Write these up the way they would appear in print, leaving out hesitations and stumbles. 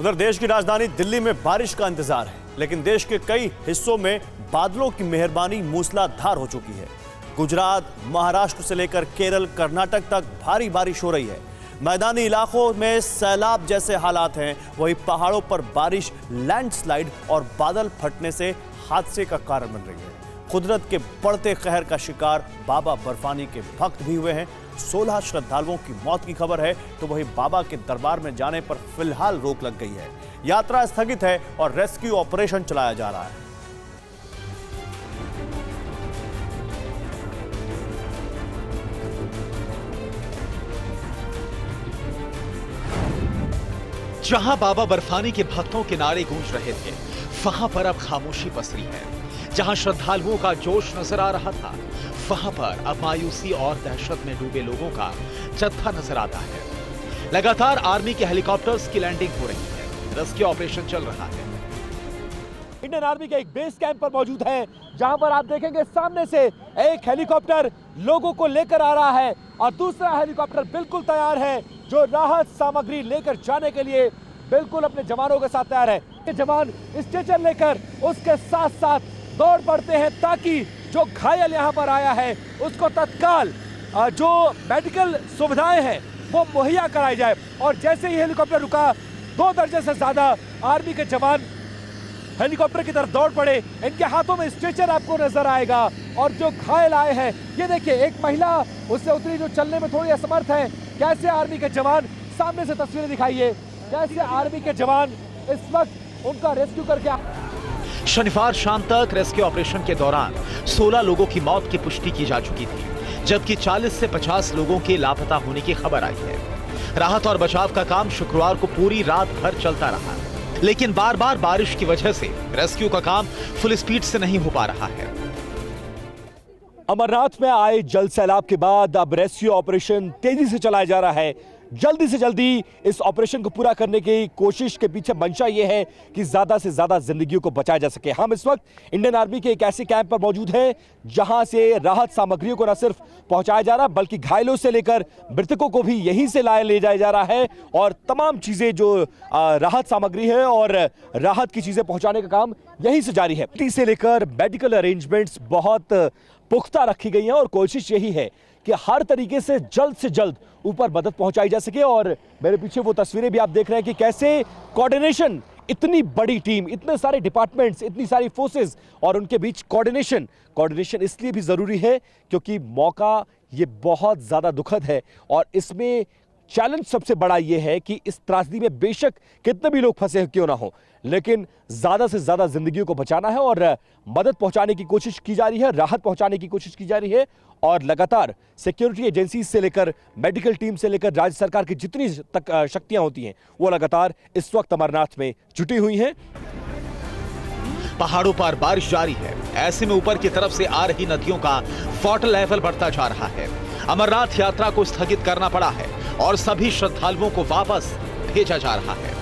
उधर देश की राजधानी दिल्ली में बारिश का इंतजार है, लेकिन देश के कई हिस्सों में बादलों की मेहरबानी मूसलाधार हो चुकी है। गुजरात, महाराष्ट्र से लेकर केरल, कर्नाटक तक भारी बारिश हो रही है। मैदानी इलाकों में सैलाब जैसे हालात हैं, वहीं पहाड़ों पर बारिश लैंडस्लाइड और बादल फटने से हादसे का कारण बन रही है। कुदरत के बढ़ते कहर का शिकार बाबा बर्फानी के भक्त भी हुए हैं। 16 श्रद्धालुओं की मौत की खबर है, तो वहीं बाबा के दरबार में जाने पर फिलहाल रोक लग गई है। यात्रा स्थगित है और रेस्क्यू ऑपरेशन चलाया जा रहा है। जहां बाबा बर्फानी के भक्तों के नारे गूंज रहे थे, वहां पर अब खामोशी पसरी है। जहां श्रद्धालुओं का जोश नजर आ रहा था, वहां पर अब मायूसी और दहशत में डूबे लोगों का जत्था नजर आता है। लगातार आर्मी के हेलीकॉप्टर्स की लैंडिंग हो रही है, रेस्क्यू ऑपरेशन चल रहा है। इंडियन आर्मी के एक बेस कैंप पर मौजूद है, जहां पर आप देखेंगे सामने से एक हेलीकॉप्टर लोगों को लेकर आ रहा है और दूसरा हेलीकॉप्टर बिल्कुल तैयार है, जो राहत सामग्री लेकर जाने के लिए बिल्कुल अपने जवानों के साथ तैयार है। ये जवान स्ट्रेचर लेकर उसके साथ साथ दौड़ पड़ते हैं, ताकि जो घायल यहाँ पर आया है उसको तत्काल जो मेडिकल सुविधाएं हैं वो मुहैया कराई जाए। और जैसे ही हेलीकॉप्टर रुका, 2 दर्जन से ज्यादा आर्मी के जवान हेलीकॉप्टर की तरफ दौड़ पड़े। इनके हाथों में स्ट्रेचर आपको नजर आएगा और जो घायल आए हैं, ये देखिए एक महिला उससे उतरी जो चलने में थोड़ी असमर्थ है। कैसे आर्मी के जवान, सामने से तस्वीरें दिखाइए, कैसे आर्मी के जवान इस वक्त उनका रेस्क्यू करके। शनिवार शाम तक रेस्क्यू ऑपरेशन के दौरान 16 लोगों की मौत की पुष्टि की जा चुकी थी, जबकि 40 से 50 लोगों के लापता होने की खबर आई है। राहत और बचाव का काम शुक्रवार को पूरी रात भर चलता रहा, लेकिन बार बार बारिश की वजह से रेस्क्यू का काम फुल स्पीड से नहीं हो पा रहा है। अमरनाथ में आए जल सैलाब के बाद अब रेस्क्यू ऑपरेशन तेजी से चलाया जा रहा है। जल्दी से जल्दी इस ऑपरेशन को पूरा करने की कोशिश के पीछे मंशा यह है कि ज्यादा से ज्यादा जिंदगियों को बचाया जा सके। हम इस वक्त इंडियन आर्मी के एक ऐसे कैंप पर मौजूद हैं, जहां से राहत सामग्रियों को न सिर्फ पहुंचाया जा रहा है, बल्कि घायलों से लेकर मृतकों को भी यहीं से ले जाया जा रहा है। और तमाम चीजें जो राहत सामग्री है और राहत की चीजें पहुंचाने का काम यहीं से जारी है। से लेकर मेडिकल अरेंजमेंट्स बहुत पुख्ता रखी गई हैं और कोशिश यही है कि हर तरीके से जल्द ऊपर मदद पहुंचाई जा सके। और मेरे पीछे वो तस्वीरें भी आप देख रहे हैं कि कैसे कोऑर्डिनेशन, इतनी बड़ी टीम, इतने सारे डिपार्टमेंट्स, इतनी सारी फोर्सेस और उनके बीच कोऑर्डिनेशन इसलिए भी जरूरी है क्योंकि मौका ये बहुत ज्यादा दुखद है। और इसमें चैलेंज सबसे बड़ा ये है कि इस त्रासदी में बेशक कितने भी लोग फंसे क्यों ना हो, लेकिन ज्यादा से ज्यादा जिंदगियों को बचाना है और मदद पहुंचाने की कोशिश की जा रही है, राहत पहुंचाने की कोशिश की जा रही है। और लगातार सिक्योरिटी एजेंसी से लेकर मेडिकल टीम से लेकर राज्य सरकार की जितनी तक शक्तियां होती हैं, वो लगातार इस वक्त अमरनाथ में जुटी हुई हैं। पहाड़ों पर बारिश जारी है, ऐसे में ऊपर की तरफ से आ रही नदियों का वाटर लेवल बढ़ता जा रहा है। अमरनाथ यात्रा को स्थगित करना पड़ा है और सभी श्रद्धालुओं को वापस भेजा जा रहा है।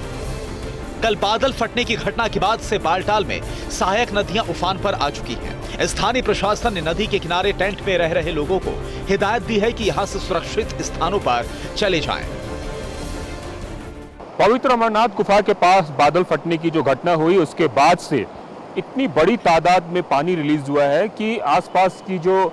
कल बादल फटने की घटना के बाद से बालटाल में सहायक नदियां उफान पर आ चुकी हैं। स्थानीय प्रशासन ने नदी के किनारे टेंट में रह रहे लोगों को हिदायत दी है कि यहां से सुरक्षित स्थानों पर चले जाएं। पवित्र अमरनाथ गुफा के पास बादल फटने की जो घटना हुई, उसके बाद से इतनी बड़ी तादाद में पानी रिलीज हुआ है कि आसपास की जो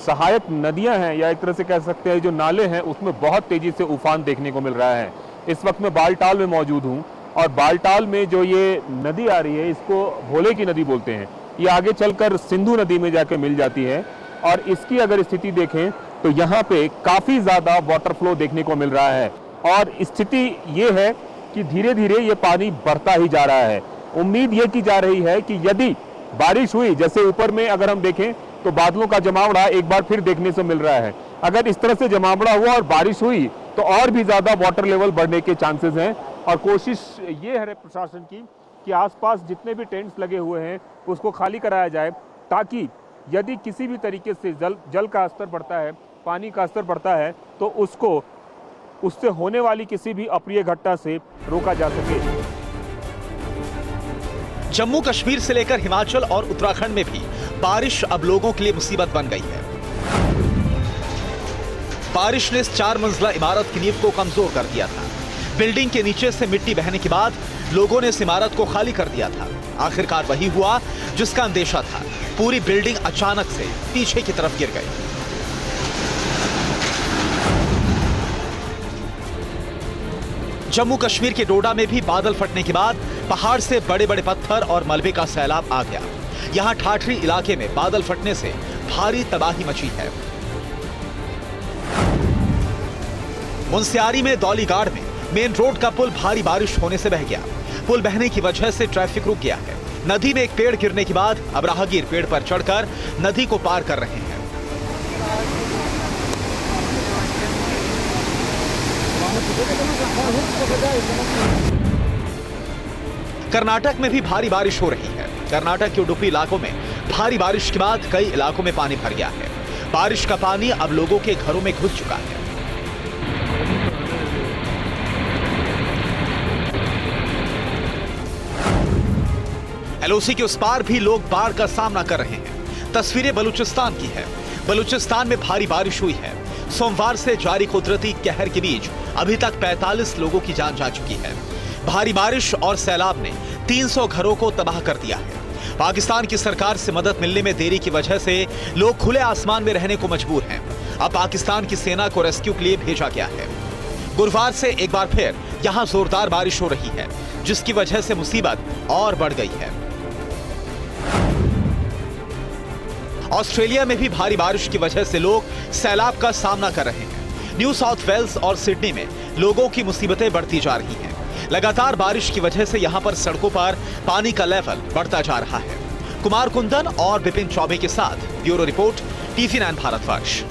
सहायक नदियां हैं या एक तरह से कह सकते हैं जो नाले हैं, उसमें बहुत तेजी से उफान देखने को मिल रहा है। इस वक्त मैं बालटाल में मौजूद हूं और बालटाल में जो ये नदी आ रही है, इसको भोले की नदी बोलते हैं। ये आगे चलकर सिंधु नदी में जाकर मिल जाती है और इसकी अगर स्थिति देखें तो यहाँ पे काफी ज्यादा वाटर फ्लो देखने को मिल रहा है और स्थिति ये है कि धीरे धीरे ये पानी बढ़ता ही जा रहा है। उम्मीद ये की जा रही है कि यदि बारिश हुई, जैसे ऊपर में अगर हम देखें तो बादलों का जमावड़ा एक बार फिर देखने से मिल रहा है, अगर इस तरह से जमावड़ा हुआ और बारिश हुई तो और भी ज्यादा वाटर लेवल बढ़ने के चांसेस हैं। और कोशिश ये है प्रशासन की कि आसपास जितने भी टेंट्स लगे हुए हैं उसको खाली कराया जाए, ताकि यदि किसी भी तरीके से जल का स्तर बढ़ता है, पानी का स्तर बढ़ता है, तो उससे होने वाली किसी भी अप्रिय घटना से रोका जा सके। जम्मू कश्मीर से लेकर हिमाचल और उत्तराखंड में भी बारिश अब लोगों के लिए मुसीबत बन गई है। बारिश ने इस 4 मंजिला इमारत की नींव को कमजोर कर दिया था। बिल्डिंग के नीचे से मिट्टी बहने के बाद लोगों ने इस इमारत को खाली कर दिया था। आखिरकार वही हुआ जिसका अंदेशा था। पूरी बिल्डिंग अचानक से पीछे की तरफ गिर गई। जम्मू कश्मीर के डोडा में भी बादल फटने के बाद पहाड़ से बड़े बड़े पत्थर और मलबे का सैलाब आ गया। यहां ठाठरी इलाके में बादल फटने से भारी तबाही मची है। मुंसियारी में दौलीगाड़ में मेन रोड का पुल भारी बारिश होने से बह गया। पुल बहने की वजह से ट्रैफिक रुक गया है। नदी में एक पेड़ गिरने के बाद अब राहगीर पेड़ पर चढ़कर नदी को पार कर रहे हैं। कर्नाटक में भी भारी बारिश हो रही है। कर्नाटक के उडुपी इलाकों में भारी बारिश के बाद कई इलाकों में पानी भर गया है। बारिश का पानी अब लोगों के घरों में घुस चुका है। एलओसी के उस पार भी लोग बाढ़ का सामना कर रहे हैं। तस्वीरें बलूचिस्तान की है। बलूचिस्तान में भारी बारिश हुई है। सोमवार से जारी कुदरती कहर के बीच अभी तक 45 लोगों की जान जा चुकी है। भारी बारिश और सैलाब ने 300 घरों को तबाह कर दिया है। पाकिस्तान की सरकार से मदद मिलने में देरी की वजह से लोग खुले आसमान में रहने को मजबूर हैं। अब पाकिस्तान की सेना को रेस्क्यू के लिए भेजा गया है। गुरुवार से एक बार फिर यहां जोरदार बारिश हो रही है, जिसकी वजह से मुसीबत और बढ़ गई है। ऑस्ट्रेलिया में भी भारी बारिश की वजह से लोग सैलाब का सामना कर रहे हैं। न्यू साउथ वेल्स और सिडनी में लोगों की मुसीबतें बढ़ती जा रही हैं। लगातार बारिश की वजह से यहां पर सड़कों पर पानी का लेवल बढ़ता जा रहा है। कुमार कुंदन और विपिन चौबे के साथ ब्यूरो रिपोर्ट, TV9 भारतवर्ष।